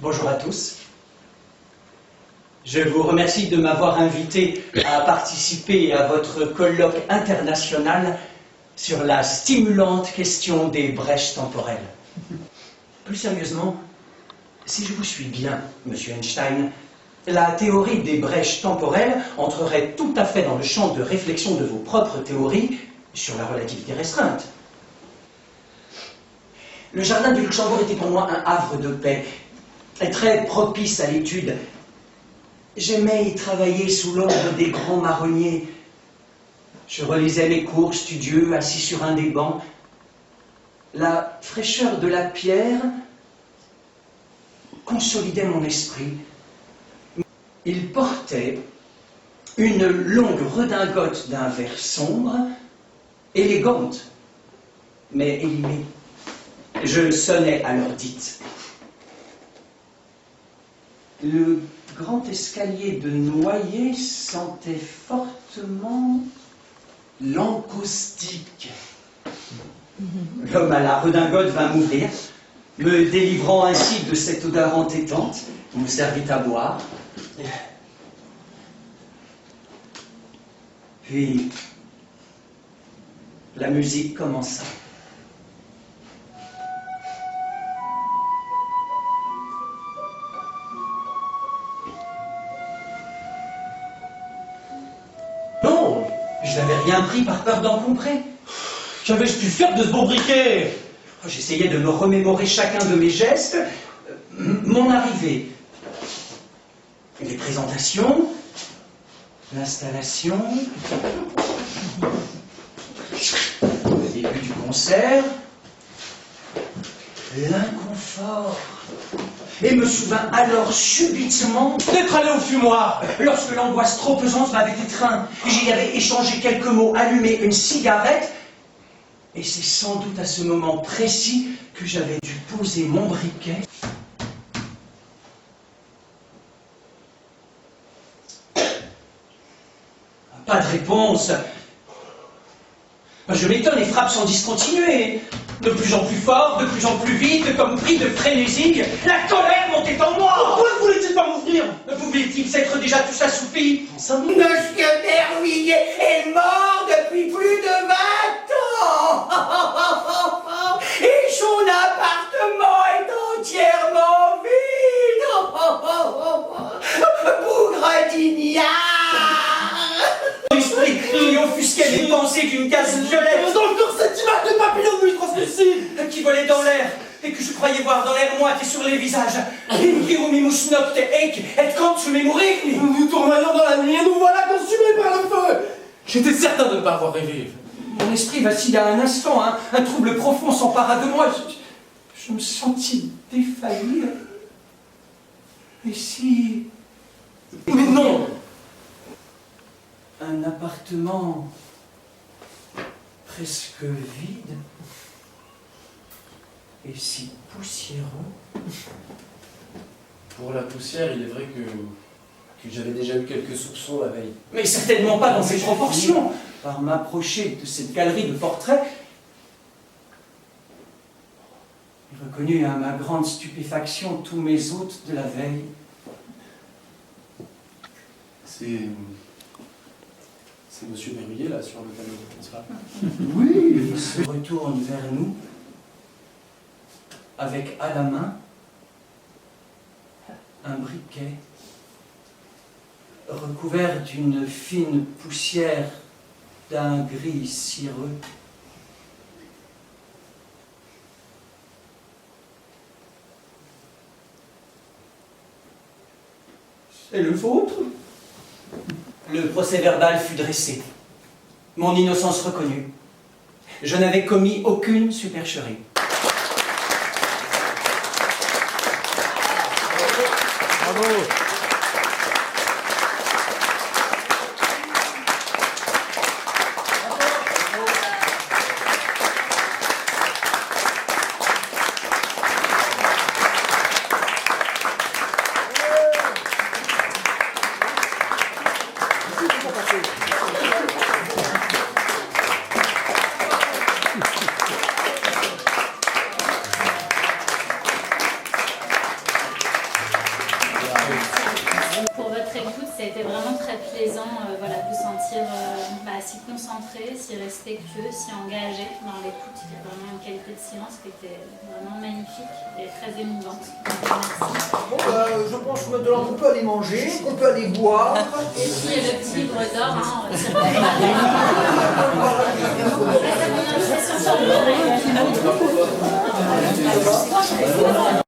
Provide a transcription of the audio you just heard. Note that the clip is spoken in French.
Bonjour à tous. Je vous remercie de m'avoir invité à participer à votre colloque international sur la stimulante question des brèches temporelles. Plus sérieusement, si je vous suis bien, Monsieur Einstein, la théorie des brèches temporelles entrerait tout à fait dans le champ de réflexion de vos propres théories sur la relativité restreinte. Le jardin du Luxembourg était pour moi un havre de paix, très propice à l'étude. J'aimais y travailler sous l'ombre des grands marronniers. Je relisais mes cours studieux, assis sur un des bancs. La fraîcheur de la pierre consolidait mon esprit. Il portait une longue redingote d'un vert sombre, élégante, mais élimée. Je sonnais à l'heure dite. Le grand escalier de Noyer sentait fortement l'encaustique. L'homme à la redingote vint m'ouvrir, me délivrant ainsi de cette odeur entêtante. Il me servit à boire. Puis, la musique commença. Non, je n'avais rien pris par peur d'encombrer. Qu'avais-je pu faire de ce beau briquet? J'essayais de me remémorer chacun de mes gestes. Mon arrivée, les présentations, l'installation, le début du concert, l'inconfort. Et me souvint alors subitement D'être allé au fumoir. Lorsque l'angoisse trop pesante m'avait étreint, j'y avais échangé quelques mots, allumé une cigarette, et c'est sans doute à ce moment précis que j'avais dû poser mon briquet. Pas de réponse. Je m'étonne et frappe sans discontinuer. De plus en plus fort, de plus en plus vite, comme pris de frénésie, la colère montait en moi. Pourquoi ne voulait-il pas m'ouvrir? Pouvait-il s'être déjà tout assoupi? Monsieur Berruyer est mort depuis plus de 20 ans et son appartement est entièrement vide. Bougre d'ignare. L'esprit qui offusquait les pensées d'une case violette. Dans le cœur, cette image de papillon de nuit transmissible Qui volait dans l'air et que je croyais voir dans l'air moite et sur les visages. Inkirumimus nocte ec et quand tu mourir. Nous tournoyons dans la nuit et nous voilà consumés par le feu. J'étais certain de ne pas avoir rêvé. Mon esprit vacilla un instant, un trouble profond s'empara de moi. Je me sentis défaillir. Et si... Mais non! Un appartement presque vide et si poussiéreux. Pour la poussière, il est vrai que j'avais déjà eu quelques soupçons la veille. Mais certainement pas dans ces proportions. Par m'approcher de cette galerie de portraits, j'ai reconnu à ma grande stupéfaction tous mes hôtes de la veille. C'est Monsieur Berruyer, là, sur le tableau, n'est-ce pas? Oui, il se retourne vers nous, avec à la main un briquet recouvert d'une fine poussière d'un gris cireux. C'est le vôtre? Le procès-verbal fut dressé. Mon innocence reconnue. Je n'avais commis aucune supercherie. Bravo! a été vraiment très plaisant voilà, de sentir si concentré, si respectueux, si engagé dans l'écoute. Il y a vraiment une qualité de silence qui était vraiment magnifique et très émouvante. Merci. Bon, je pense que maintenant on peut aller manger, on peut aller boire. Et puis le petit livre d'or, hein,